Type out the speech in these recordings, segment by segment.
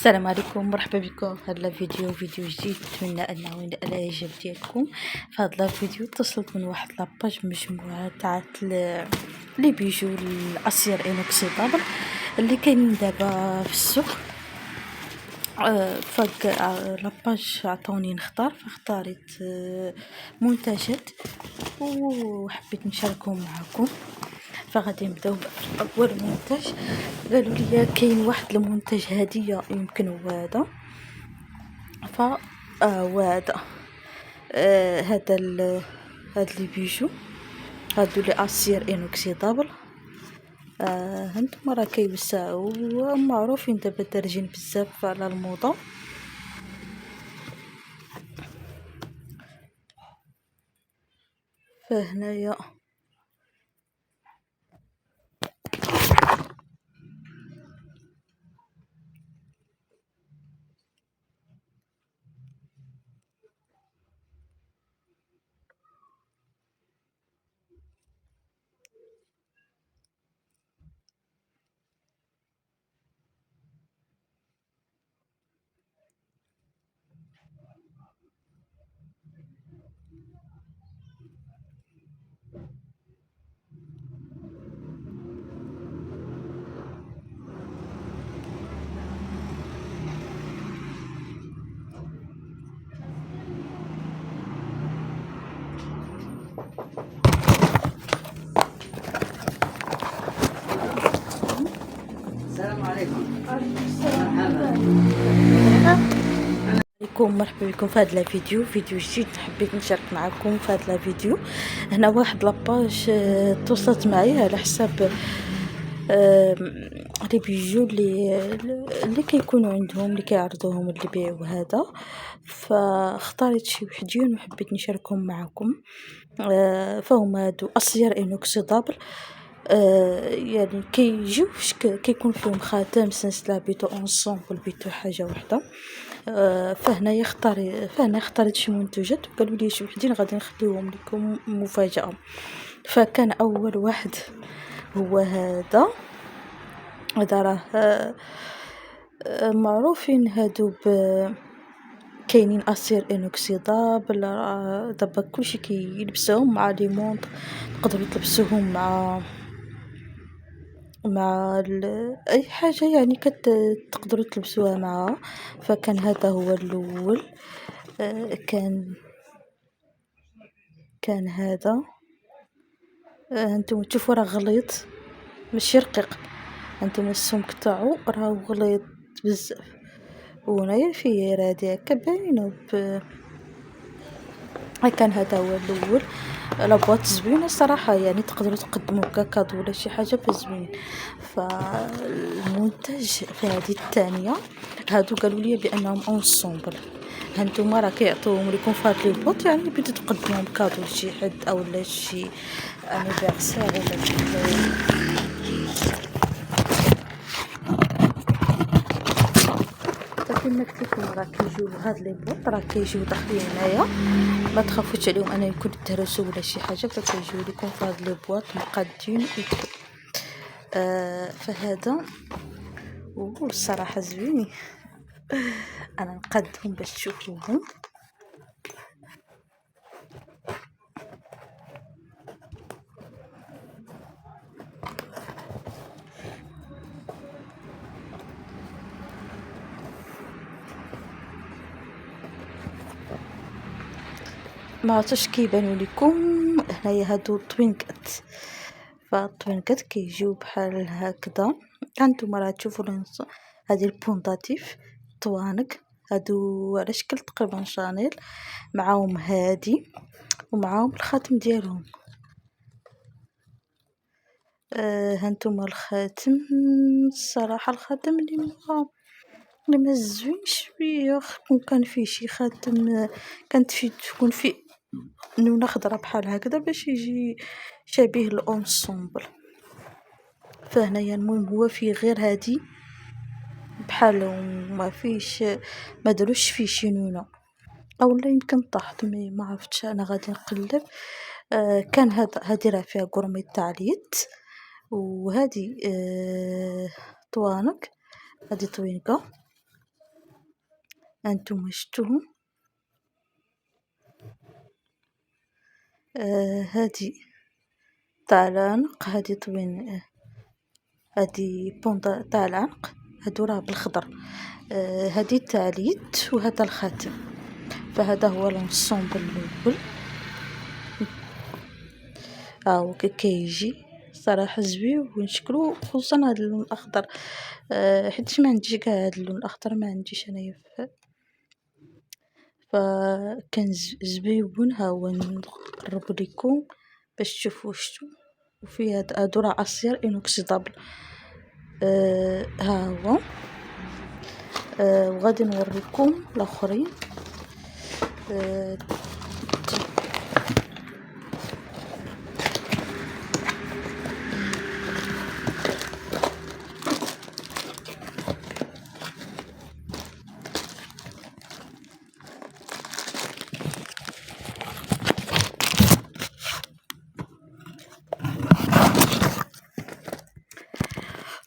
السلام عليكم، مرحبا بكم في هذا الفيديو جديد. نتمنى انه ينال الاعجاب ديالكم. في هذا الفيديو اتصلت من واحد لاباج مجموعه تاع لي بيجو الاسير انوكسيدابل اللي كاينين دابا في السوق. فاك لاباج عطوني نختار، فاختاريت منتجات وحبيت نشاركهم معكم. فغادي نبداو باول منتج. قالوا لي كاين واحد المنتج هديه يمكن هو هذا. ف وهذا هاد لي بيجو هادو لي اسير انوكسيدابل. هانتوما راه كيوسعوا ومعروفين دابا دارجين بزاف على الموضه. فهنايا السلام عليكم. مرحبا بكم في هذا الفيديو جديد. حبيت نشارك معكم في هذا الفيديو. هنا واحد لاباج توصلت معي على حساب لي بيجو اللي كيكونوا عندهم، اللي كيعرضوهم اللي بيعوا هذا. فاختاريت شي وحدين وحبيت نشاركهم معكم. فهما هادو اسير انوكسيدابل. يعني كيجيو كيكون فيهم خاتم سلسله بيتو اونسومبل بيتو حاجه وحده. فهنا اختاريت شي منتوجات وقالوا لي شي وحدين غادي نخليوهم لكم مفاجاه. فكان اول واحد هو هذا راه معروفين هادو كاينين اسير انوكسيدابل. دابا كلشي كيلبسوهم مع لي مونط، تقدروا تلبسوهم مع اي حاجه يعني تقدروا تلبسوها معها. فكان هذا هو الاول. كان هذا. انتم تشوفوا راه غليظ ماشي رقيق. انتم السمك تاعو راه غليظ بزاف. وهنايا فيه رادي هكا باينه كان هذا هو الاول. لابواط زوينه صراحه، يعني تقدروا تقدموا كادو ولا شي حاجه فزوين. فالمنتج في هذه الثانيه هادو قالوا لي بانهم اونسومبل. هانتوما راه كيعطيوهم لكم فهاد لي بوط، يعني بديتو تقدموهم كادو لشي حد او لا شي انيفرسير ولا شي. كما قلت لكم راه كيجيو هاد لي بوط راه كيجيو داخلين هنايا. ما تخافوش عليهم انا يكون تهرسوا ولا شي حاجه، فكيجيو لكم في هاد لي بواط مقادين يدخل. فهذا الصراحه زوين. انا نقدهم باش تشوفوهم. ما عرفتش كيبانوا لكم هنايا هادو طوينكات. فالطوينكات كيجيو بحال هكذا. هانتوما راه تشوفوا هذه البونداتيف طوانق هادو على شكل تقريبا شانيل، معاهم هادي ومعاهم الخاتم ديالهم. هانتوما الخاتم، الصراحة الخاتم اللي ما زوينش شويه، كان فيه شي خاتم، كانت فيه تكون فيه نونه خضرا بحال هكذا باش يجي شبيه الأونسومبل. فهنايا المهم هو فيه غير هادي بحالو، ما فيش، ما داروش فيه شي نونه، اولا يمكن طاحت ما عرفتش، انا غادي نقلب. كان هادي راه فيها قرميط تاع اليد، وهادي طوانق، هادي طوينقه هانتوما شفتوهم. هادي تاع العنق، هادي طوين، هادي بونطا تاع العنق، هادو راه بالخضر. هادي تاع اليد وهذا الخاتم. فهذا هو لونسومبل الاول. هاهو كيجي صراحه زوين شكلو، خصوصا هذا اللون الاخضر. حيت ما عنديش كاع هذا اللون الاخضر، ما عنديش انايا. فكان زويون. ها هو نقرب لكم باش تشوفوا شتو. وفي هادو راه اصير انوكسيدابل. ها هو. وغادي نوريكم الاخرين.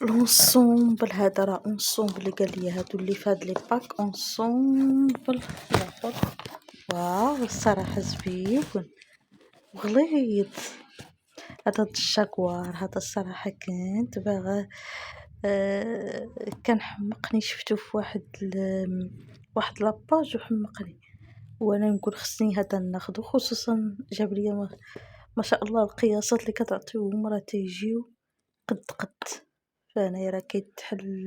لونسومبل هذا راه اونسومبل اللي قال لي هادو اللي في هاد لي باك اونسومبل الاخر. واو الصراحه زوين وغليظ. هذا الجاكوار هذا الصراحه كنت باغا، كان حمقني، شفتو في واحد لاباج وحمقني، وانا نقول خصني هذا ناخذه، خصوصا جاب لي ما شاء الله القياسات اللي كتعطيوهم راه تيجيو قد. فهنايا راه كيتحل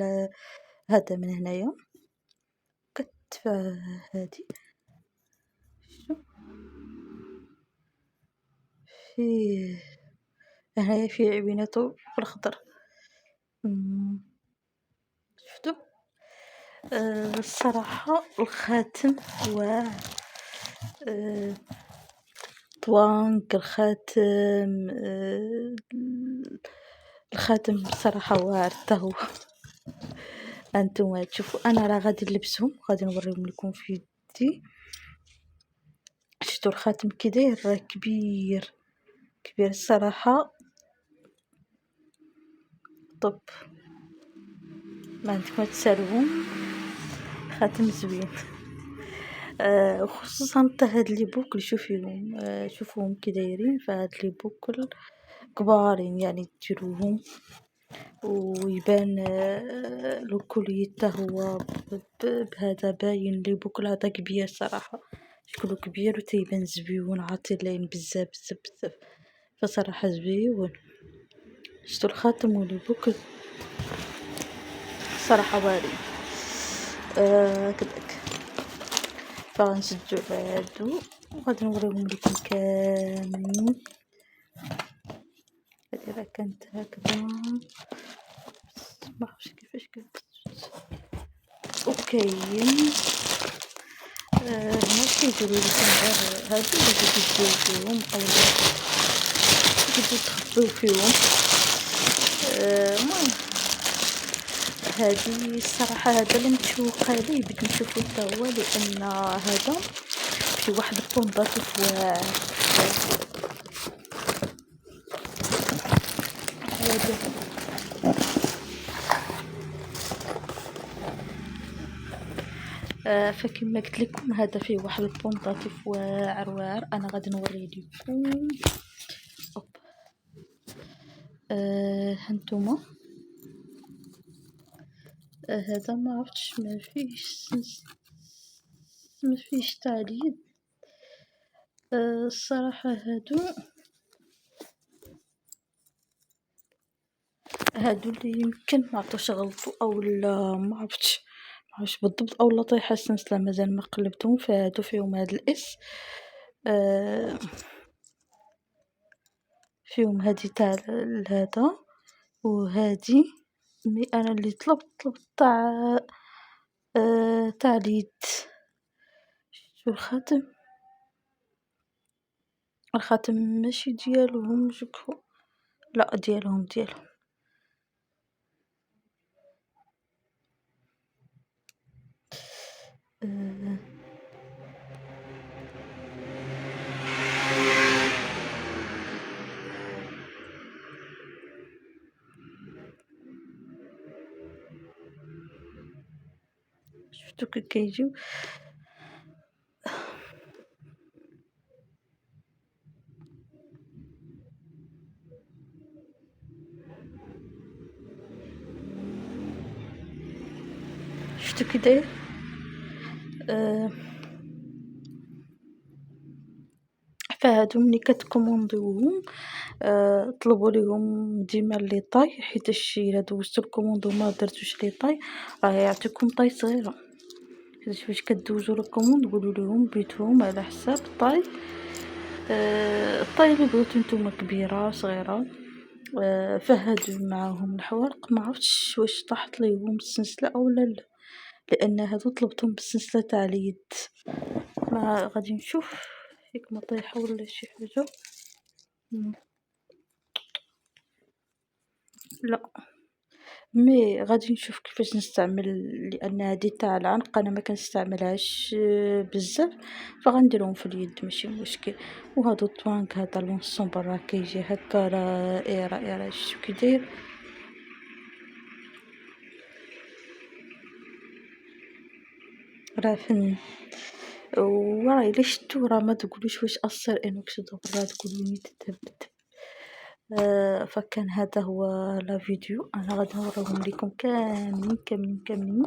هذا من هنايا، كتدفع هادي. فيه هنايا فيه عويناتو في الخضر. شفتو. الصراحة الخاتم واعر. طوانق الخاتم، الخاتم بصراحة واعر حتى هو. انتم تشوفوا انا راه غادي نلبسهم، غادي نوريهم لكم في يدي. شفتوا الخاتم كي داير، راه كبير الصراحة. طب ما عندك ما تسالوهم، خاتم زوين. خصوصا حتى هاد لي بوكل شوفيهم، شوفوهم كي دايرين. فهاد لي بوكل كبارين يعني ديروهم ويبان لو كولي حتى هو بهذا باين لي بوكل هذا كبير صراحة، شكله كبير وتيبان زويون عاطي لاين بزاف. فصراحة زويون. شتو الخاتم ولي بوكل صراحة واعرين. كداك. فغنشدو هادو وغادي نوريهم لكم كاملين. هادي راه كانت هكذا، معرفتش كيفاش كانت. وكاين هنا كيديروا لكم غير هادو اللي كيديو فيهم اولا كيديو تخبيو فيهم. المهم هادي الصراحة هذا اللي متشوقة ليه، بغيت نشوفو حتى هو، لان هذا في واحد البونداتيف واعر. فكما قلت لكم هذا فيه واحد البونداتيف واعر. انا غادي نوريه لكم. هانتوما هذا ما عرفتش، ما فيش تعليق. الصراحة هادو هادو اللي يمكن معرفتش غلطوا اولا معرفتش بالضبط، اولا طايحة السلسلة مازال ما قلبتهم، فهادو فيهم هاد الاس. آه فيهم هادي تاع هذا وهادي. مي انا اللي طلبت تاع اليد. شو الخاتم ماشي ديالهم جوكو، لا ديالهم. آه شفتو كي كيجيو. شفتو كي داير. آه فهادو ملي كتكومونديوهم طلبوا ليهم ديما لي طاي، حيتاش الا دوزتو الكوموند وما درتوش لي طاي راه يعطيكم طاي صغيره. حيتاش فاش كدوزو الكوموند قولوا لهم بيتهم على حساب طاي. الطاي اللي بغيتو نتوما كبيره صغيره. فهادو معاهم الحوالق، ما عرفتش واش طاحت ليهم السلسله اولا لا، لان هادو طلبتهم بالسلسله تاع اليد. ما غادي نشوف فيك ما طيحه ولا شي حاجه. لا مي غادي نشوف كيفاش نستعمل، لان هادي تاع العنق انا ما كنستعملهاش بزاف، فغنديرهم في اليد ماشي مشكل. وهادو الطوانك هذا لونسون برا كيجي هكا راه شوف كي داير. راه فن. وراه الا شتو راه ما تقولوش واش اثر انك شدو برا تقولوني تثبت. فكان هذا هو لا فيديو، انا غادي نوريهم لكم كاملين.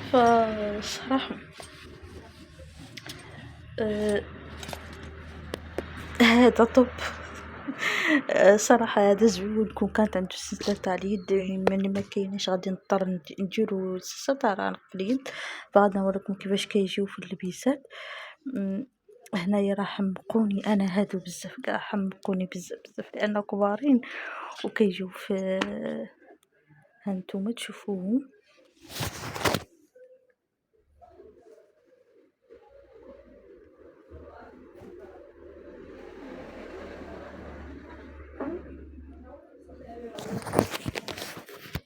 فصراحة هذا طب. صراحة هذا زوين كون كانت عنده السلسلة تاع اليد، يعني ملي ما كايناش غادي نضطر نديرو السلسلة تاع العنق في اليد. فغادي نوريكم كيفاش كيجيو في اللبسات. هنايا راه حمقوني انا هادو بزاف، كاع حمقوني بزاف لان كبارين وكيجيو في. هانتوما تشوفوهم.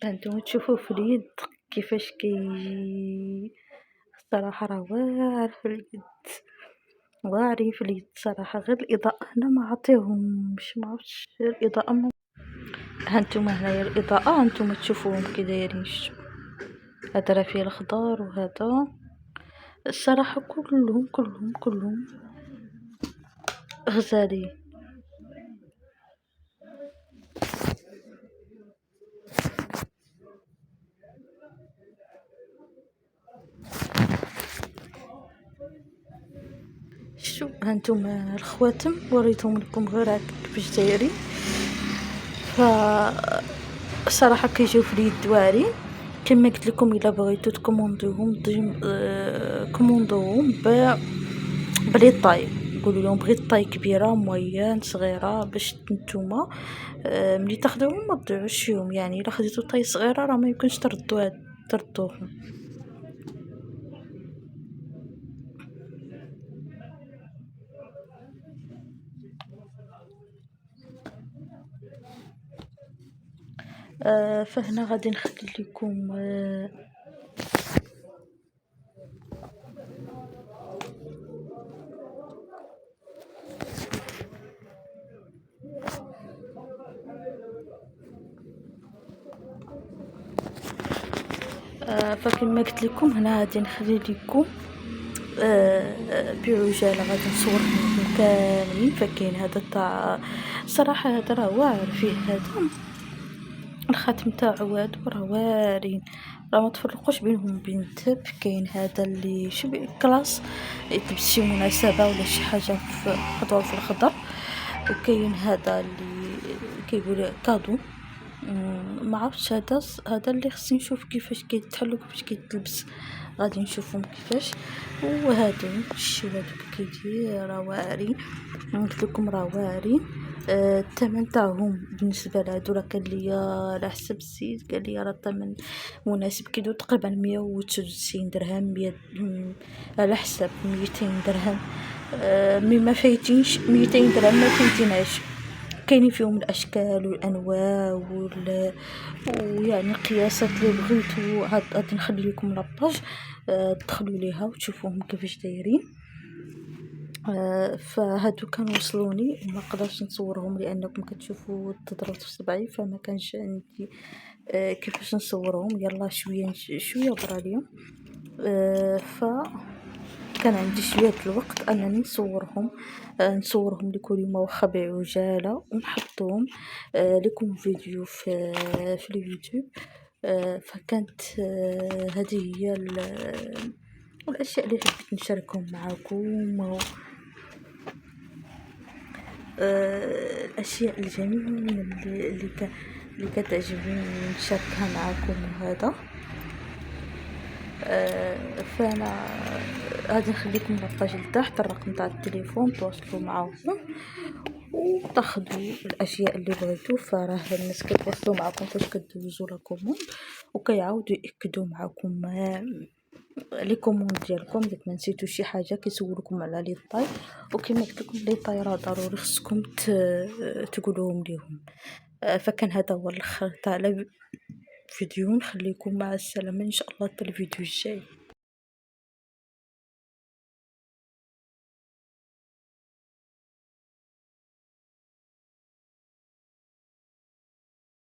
هانتوما تشوفوه في اليد كيفاش كيجي. الصراحة راه واعرين في اليد صراحة. غير الإضاءة أنا ما عطيهمش، ما عرفتش الإضاءة هانتوما هنايا الإضاءة هانتوما تشوفوهم كي دايرين. هذا راه فيه الخضار وهذا. الصراحة كلهم غزالين. شو هانتوما الخواتم وريتهم لكم غير هكا كيفاش دايرين. ف صراحة كيجيو في اليد واعرين. كما قلت لكم الا بغيتو تكوموندوهم كوموندوهم بلي طاي. قولوا لهم بغيت طاي كبيره موين صغيره باش نتوما ملي تاخذوهم ما تضيعوش فيهم. يعني الا خديتو طاي صغيره راه ما يمكنش تردوهم. فهنا غادي نخلي لكم فكما قلت لكم هنا غادي نخلي لكم بعجالة غادي نصورهم لكم كاملين. فكاين هذا تاع صراحة هذا راه واعر فيه، هذا الخاتم تاعو هادو راه واعرين، راه ما تفرقوش بينهم وبين الذهب. كاين هذا اللي شبه كلاس يلبس شي مناسبة ولا شي حاجة في خضر في الخضر، وكاين هذا اللي كيقول كادو. ما عرفتش هذا اللي خصني نشوف كيفاش كيتحل وكيفاش كيتلبس، غادي نشوفهم كيفاش. وهادو شتو هادوك كيدير راه واعرين، قلت لكم راه واعرين. الثمن تاعهم بالنسبه لهادو راه كان ليا على حسب السيد قال لي راه الثمن مناسب، كيدور تقريبا 199 درهم 100 على حسب 200 درهم. مي ما فايتينش 200 درهم ما فايتيناش. كاينين فيهم الاشكال والانواع ويعني القياسات اللي بغيتو غادي نخلي لكم لاباج تدخلوا ليها وتشوفوهم كيفاش دايرين. فهادو كانوا وصلوني وما قدرتش نصورهم لانكم كتشوفوا تضربت في صبعي، فما كانش عندي كيفاش نصورهم. يلا شويه برا اليوم. ف كان عندي شويه الوقت انني نصورهم لكم اليوم واخا بعجاله ونحطهم لكم فيديو في اليوتيوب. فكانت هذه هي الاشياء اللي حبيت نشاركهم معكم، الاشياء الجميله اللي كتعجبني نشاركها معكم. وهذا فانا غادي نخليكم لاباج لتحت الرقم تاع التليفون تواصلوا معاهم وتاخذوا الاشياء اللي بغيتو. فراه الناس كيتواصلوا معكم فاش كدوزوا لا كوموند وكيعاودوا ياكدوا معكم لي كوموند ديالكم. داك ما نسيتو شي حاجه كيسولكم على لي طاي، وكما قلت لكم لي طاي راه ضروري خصكم تقولوهم ليهم. فكان هذا هو الاخر تاع فيديو. نخليكم مع السلامه ان شاء الله حتى الفيديو الجاي.